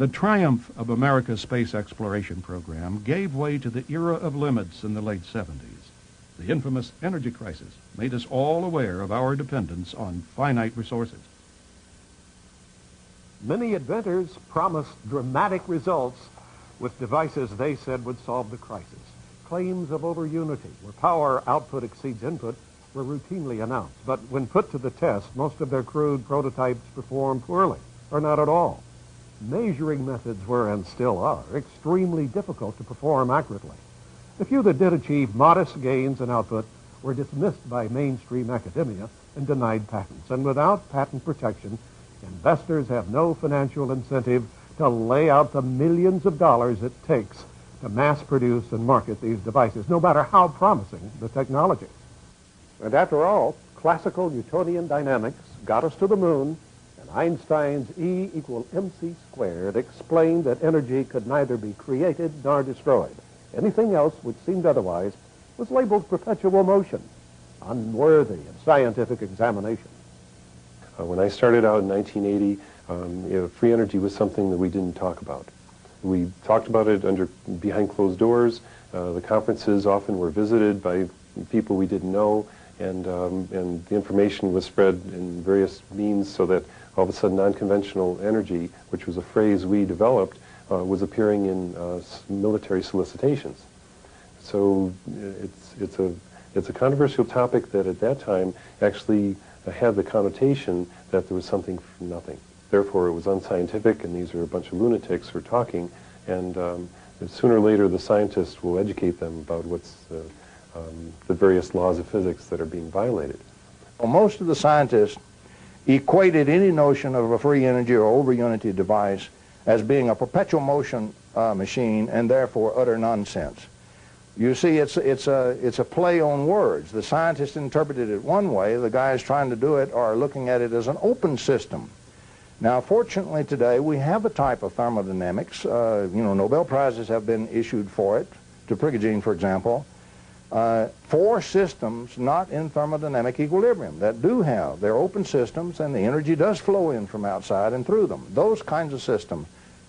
The triumph of America's space exploration program gave way to the era of limits in the late 70s. The infamous energy crisis made us all aware of our dependence on finite resources. Many inventors promised dramatic results with devices they said would solve the crisis. Claims of over-unity, where power output exceeds input, were routinely announced. But when put to the test, most of their crude prototypes performed poorly, or not at all. Measuring methods were, and still are, extremely difficult to perform accurately. The few that did achieve modest gains in output were dismissed by mainstream academia and denied patents. And without patent protection, investors have no financial incentive to lay out the millions of dollars it takes to mass produce and market these devices, no matter how promising the technology. And after all, classical Newtonian dynamics got us to the moon, and Einstein's E equal mc squared explained that energy could neither be created nor destroyed. Anything else which seemed otherwise was labeled perpetual motion, unworthy of scientific examination. When I started out in 1980, free energy was something that we didn't talk about. We talked about it behind closed doors. The conferences often were visited by people we didn't know, and the information was spread in various means so that all of a sudden unconventional energy, which was a phrase we developed, was appearing in military solicitations. So it's a controversial topic that at that time actually had the connotation that there was something from nothing. Therefore, it was unscientific, and these are a bunch of lunatics who are talking, and sooner or later the scientists will educate them about what's the various laws of physics that are being violated. Well, most of the scientists equated any notion of a free energy or over-unity device as being a perpetual motion machine, and therefore utter nonsense. You see, it's a play on words. The scientists interpreted it one way. The guys trying to do it are looking at it as an open system. Now, fortunately today, we have a type of thermodynamics. Nobel Prizes have been issued for it, to Prigogine, for example, for systems not in thermodynamic equilibrium that do have. They're open systems, and the energy does flow in from outside and through them. Those kinds of systems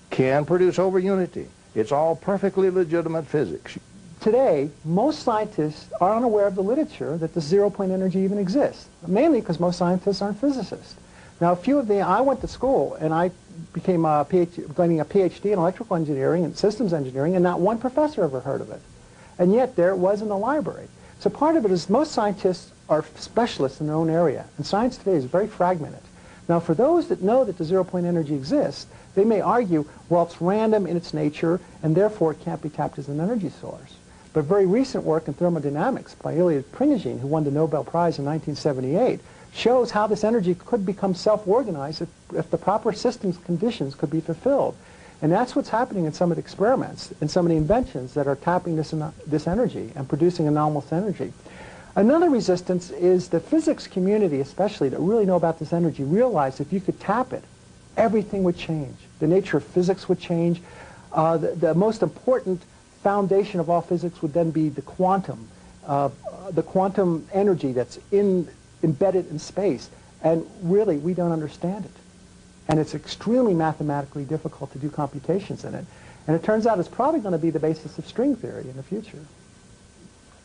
can produce over-unity. It's all perfectly legitimate physics. Today, most scientists are unaware of the literature that the zero-point energy even exists, mainly because most scientists aren't physicists. Now, I went to school, and I became getting a PhD in electrical engineering and systems engineering, and not one professor ever heard of it. And yet, there it was in the library. So part of it is most scientists are specialists in their own area, and science today is very fragmented. Now, for those that know that the zero-point energy exists, they may argue, well, it's random in its nature, and therefore it can't be tapped as an energy source. But very recent work in thermodynamics by Prigogine, who won the Nobel Prize in 1978, shows how this energy could become self-organized if the proper systems conditions could be fulfilled. And that's what's happening in some of the experiments and some of the inventions that are tapping this energy and producing anomalous energy. Another resistance is the physics community, especially, that really know about this energy, realize if you could tap it, everything would change. The nature of physics would change. The most important foundation of all physics would then be the quantum energy that's embedded in space. And really, we don't understand it. And it's extremely mathematically difficult to do computations in it. And it turns out it's probably going to be the basis of string theory in the future.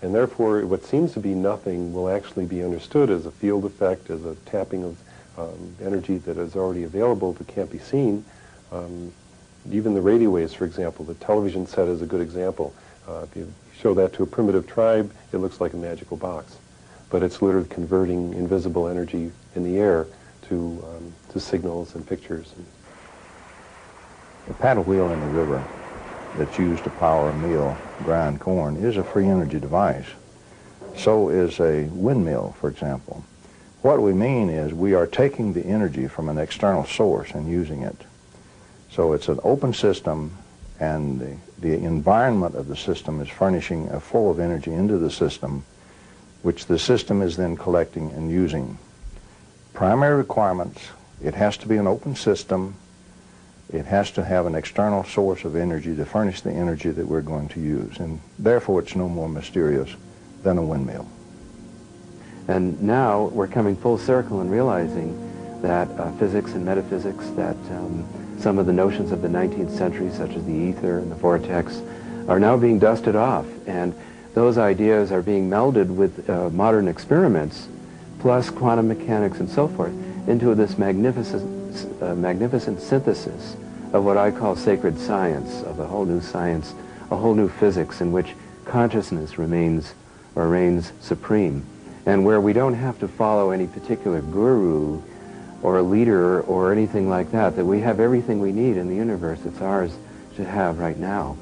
And therefore, what seems to be nothing will actually be understood as a field effect, as a tapping of energy that is already available but can't be seen. Even the radio waves, for example, the television set is a good example. If you show that to a primitive tribe, it looks like a magical box. But it's literally converting invisible energy in the air to signals and pictures. The paddle wheel in the river that's used to power a mill, grind corn, is a free energy device. So is a windmill, for example. What we mean is we are taking the energy from an external source and using it. So it's an open system, and the environment of the system is furnishing a flow of energy into the system, which the system is then collecting and using. Primary requirements: it has to be an open system, it has to have an external source of energy to furnish the energy that we're going to use, and therefore it's no more mysterious than a windmill. And now we're coming full circle and realizing that physics and metaphysics, that some of the notions of the 19th century, such as the ether and the vortex, are now being dusted off. And those ideas are being melded with modern experiments, plus quantum mechanics and so forth, into this magnificent synthesis of what I call sacred science, of a whole new science, a whole new physics in which consciousness reigns supreme, and where we don't have to follow any particular guru or a leader or anything like that, that we have everything we need in the universe. It's ours to have right now.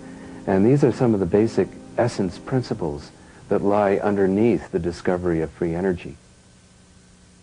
And these are some of the basic essence principles that lie underneath the discovery of free energy.